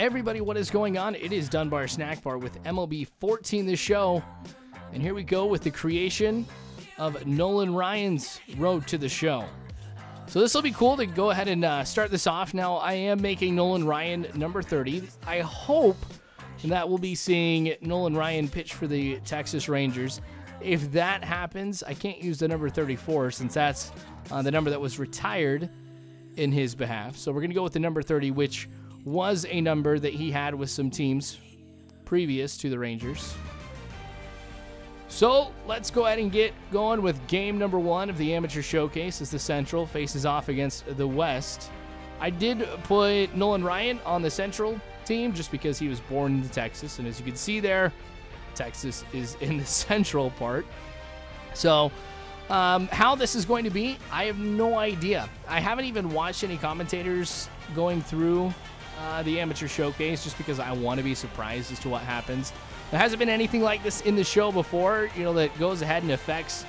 Everybody, what is going on? It is Dunbar Snackbar with MLB 14 the show. And here we go with the creation of Nolan Ryan's road to the show. So this will be cool to go ahead and start this off. Now, I am making Nolan Ryan number 30. I hope that we'll be seeing Nolan Ryan pitch for the Texas Rangers. If that happens, I can't use the number 34 since that's the number that was retired in his behalf. So we're going to go with the number 30, which was a number that he had with some teams previous to the Rangers. So let's go ahead and get going with game number 1 of the Amateur Showcase as the Central faces off against the West. I did put Nolan Ryan on the Central team just because he was born in Texas, and as you can see there, Texas is in the central part. So how this is going to be, I have no idea. I haven't even watched any commentators going through the Amateur Showcase just because I want to be surprised as to what happens. There hasn't been anything like this in the show before, you know, that goes ahead and affects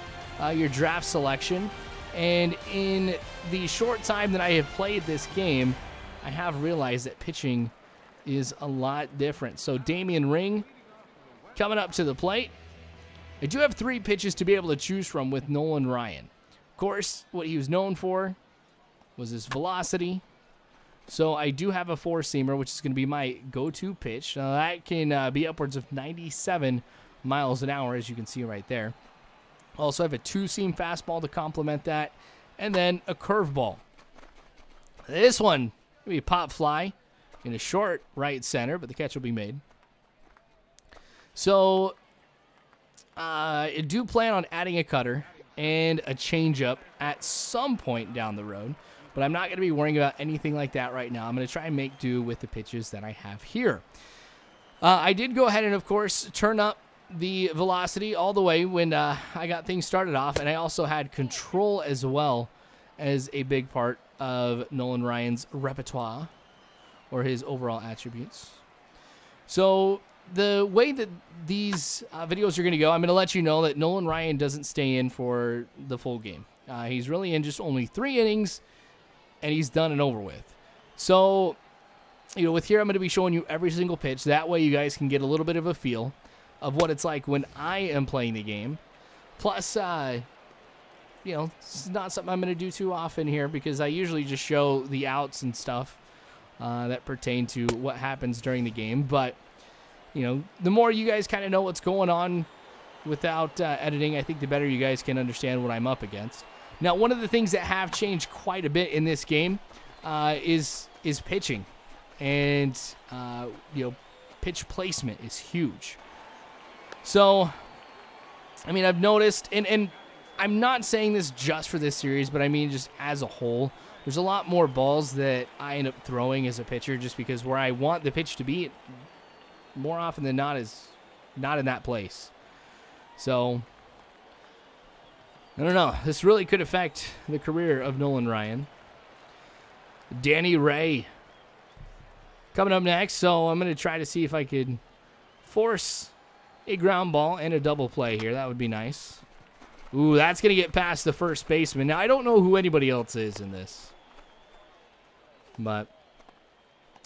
your draft selection. And in the short time that I have played this game, I have realized that pitching is a lot different. So Damian Ring coming up to the plate. I do have 3 pitches to be able to choose from with Nolan Ryan. Of course, what he was known for was his velocity. So I do have a 4-seamer, which is going to be my go-to pitch. Now that can be upwards of 97 miles an hour, as you can see right there. Also have a 2-seam fastball to complement that, and then a curveball. This one will be a pop fly in a short right center, but the catch will be made. So I do plan on adding a cutter and a changeup at some point down the road. But I'm not going to be worrying about anything like that right now. I'm going to try and make do with the pitches that I have here. I did go ahead and, of course, turn up the velocity all the way when I got things started off. And I also had control as well as a big part of Nolan Ryan's repertoire or his overall attributes. So the way that these videos are going to go, I'm going to let you know that Nolan Ryan doesn't stay in for the full game. He's really in just only 3 innings. And he's done and over with. So, you know, with here, I'm going to be showing you every single pitch. That way you guys can get a little bit of a feel of what it's like when I am playing the game. Plus, you know, it's not something I'm going to do too often here because I usually just show the outs and stuff that pertain to what happens during the game. But, you know, the more you guys kind of know what's going on without editing, I think the better you guys can understand what I'm up against. Now, one of the things that have changed quite a bit in this game is pitching, and you know, pitch placement is huge. So, I mean, I've noticed, and I'm not saying this just for this series, but I mean just as a whole, there's a lot more balls that I end up throwing as a pitcher just because where I want the pitch to be, more often than not, is not in that place. So I don't know. This really could affect the career of Nolan Ryan. Danny Ray coming up next. So I'm going to try to see if I could force a ground ball and a double play here. That would be nice. Ooh, that's going to get past the first baseman. Now, I don't know who anybody else is in this. But,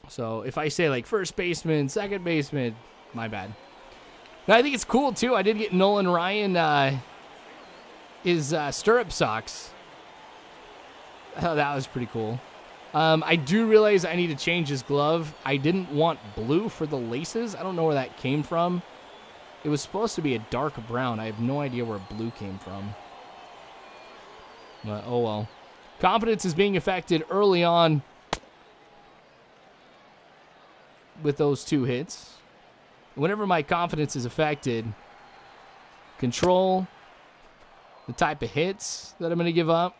so if I say like first baseman, second baseman, my bad. Now, I think it's cool, too. I did get Nolan Ryan his stirrup socks. Oh, that was pretty cool. I do realize I need to change his glove. I didn't want blue for the laces. I don't know where that came from. It was supposed to be a dark brown. I have no idea where blue came from. But, oh well. Confidence is being affected early on with those 2 hits. Whenever my confidence is affected, control, the type of hits that I'm going to give up,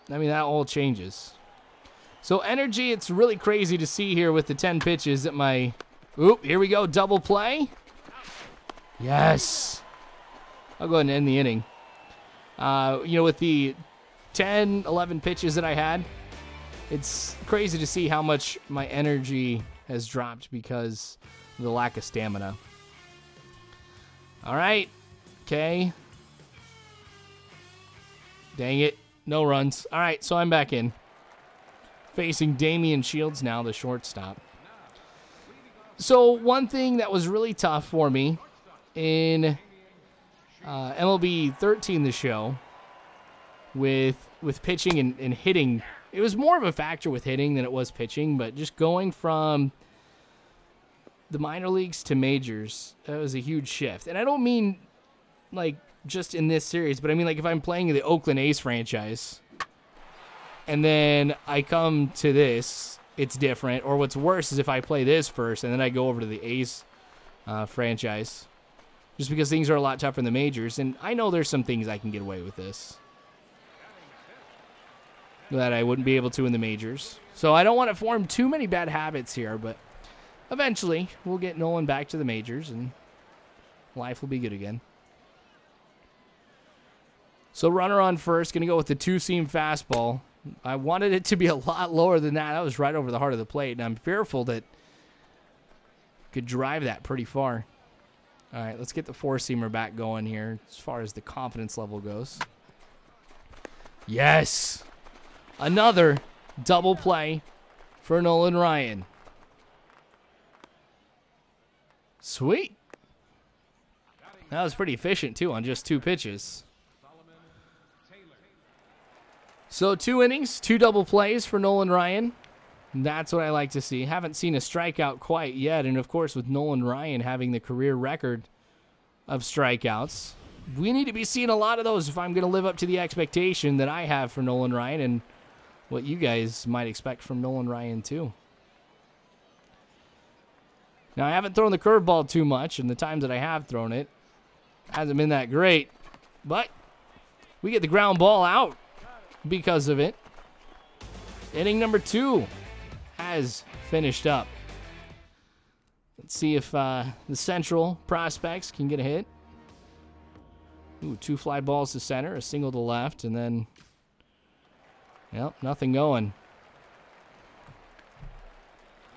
I mean, that all changes. So energy, it's really crazy to see here with the 10 pitches that my... Oop, here we go, double play. Yes. I'll go ahead and end the inning. You know, with the 10, 11 pitches that I had, it's crazy to see how much my energy has dropped because of the lack of stamina. All right. Okay. Dang it. No runs. All right, so I'm back in. Facing Damian Shields now, the shortstop. So one thing that was really tough for me in MLB 13, the show, with pitching and hitting, it was more of a factor with hitting than it was pitching, but just going from the minor leagues to majors, that was a huge shift. And I don't mean like just in this series, but I mean like if I'm playing the Oakland A's franchise and then I come to this, it's different. Or what's worse is if I play this first and then I go over to the A's franchise, just because things are a lot tougher in the majors. And I know there's some things I can get away with this that I wouldn't be able to in the majors. So I don't want to form too many bad habits here, but eventually we'll get Nolan back to the majors and life will be good again. So runner on first, going to go with the two-seam fastball. I wanted it to be a lot lower than that. That was right over the heart of the plate, and I'm fearful that could drive that pretty far. All right, let's get the four-seamer back going here as far as the confidence level goes. Yes! Another double play for Nolan Ryan. Sweet. That was pretty efficient, too, on just 2 pitches. So 2 innings, 2 double plays for Nolan Ryan. That's what I like to see. Haven't seen a strikeout quite yet. And, of course, with Nolan Ryan having the career record of strikeouts, we need to be seeing a lot of those if I'm going to live up to the expectation that I have for Nolan Ryan and what you guys might expect from Nolan Ryan, too. Now, I haven't thrown the curveball too much, and the times that I have thrown it hasn't been that great. But we get the ground ball out because of it. Inning number 2 has finished up. Let's see if the Central prospects can get a hit. Ooh, 2 fly balls to center, a single to left, and then, yep, nothing going.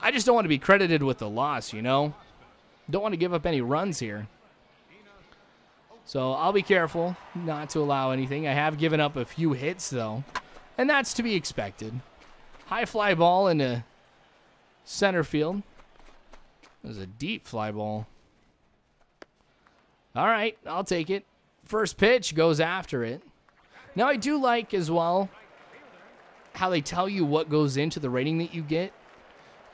I just don't want to be credited with the loss, you know? Don't want to give up any runs here. So I'll be careful not to allow anything. I have given up a few hits, though, and that's to be expected. High fly ball into center field. It was a deep fly ball. All right, I'll take it. First pitch goes after it. Now, I do like as well how they tell you what goes into the rating that you get,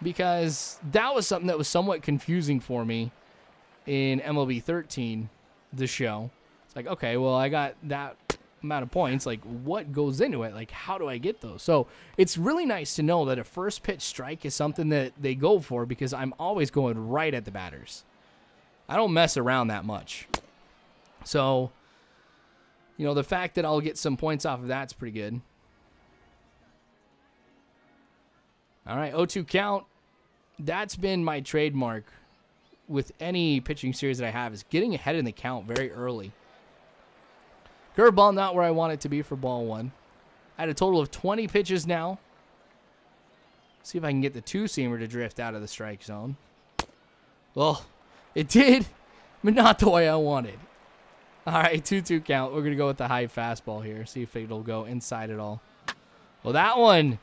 because that was something that was somewhat confusing for me in MLB 13, the show. It's like, okay, well, I got that amount of points. Like, what goes into it? Like, how do I get those? So it's really nice to know that a first pitch strike is something that they go for, because I'm always going right at the batters. I don't mess around that much. So, you know, the fact that I'll get some points off of that's pretty good. All right, 0-2 count. That's been my trademark with any pitching series that I have, is getting ahead in the count very early. Curveball not where I want it to be for ball 1. I had a total of 20 pitches now. See if I can get the two-seamer to drift out of the strike zone. Well, it did, but not the way I wanted. All right, 2-2 count. We're going to go with the high fastball here. See if it'll go inside at all. Well, that one,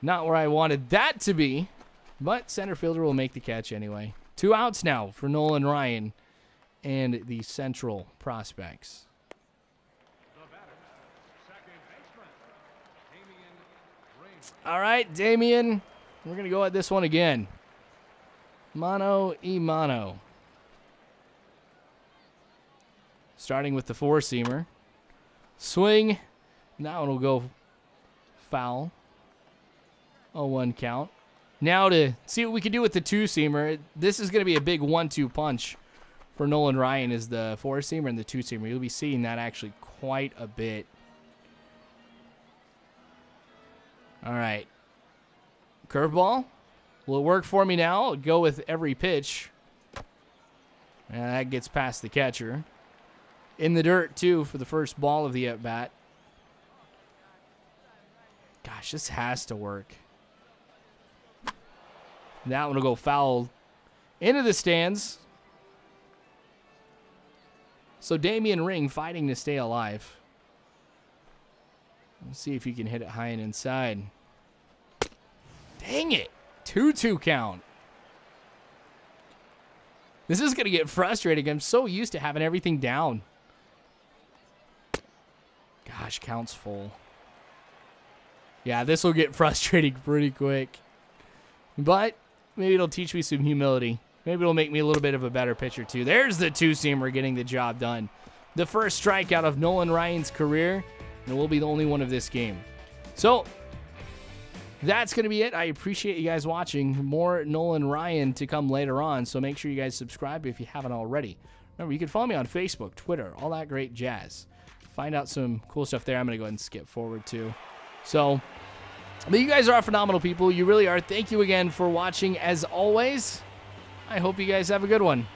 not where I wanted that to be, but center fielder will make the catch anyway. 2 outs now for Nolan Ryan and the Central prospects. All right, Damian, we're going to go at this one again. Mano y mano. Starting with the four-seamer. Swing. That one will go foul. 0-1 count. Now to see what we can do with the two-seamer. This is going to be a big 1-2 punch for Nolan Ryan, is the four-seamer and the two-seamer. You'll be seeing that actually quite a bit. All right. Curveball. Will it work for me now? I'll go with every pitch. And that gets past the catcher. In the dirt, too, for the first ball of the at-bat. Gosh, this has to work. That one will go foul into the stands. So Damian Ring fighting to stay alive. Let's see if he can hit it high and inside. Dang it. 2-2 count. This is going to get frustrating. I'm so used to having everything down. Gosh, count's full. Yeah, this will get frustrating pretty quick. But maybe it'll teach me some humility. Maybe it'll make me a little bit of a better pitcher, too. There's the two-seamer getting the job done. The first strikeout of Nolan Ryan's career, and it will be the only one of this game. So, that's going to be it. I appreciate you guys watching. More Nolan Ryan to come later on, so make sure you guys subscribe if you haven't already. Remember, you can follow me on Facebook, Twitter, all that great jazz. Find out some cool stuff there. I'm going to go ahead and skip forward, too. So, but you guys are phenomenal people. You really are. Thank you again for watching, as always. I hope you guys have a good one.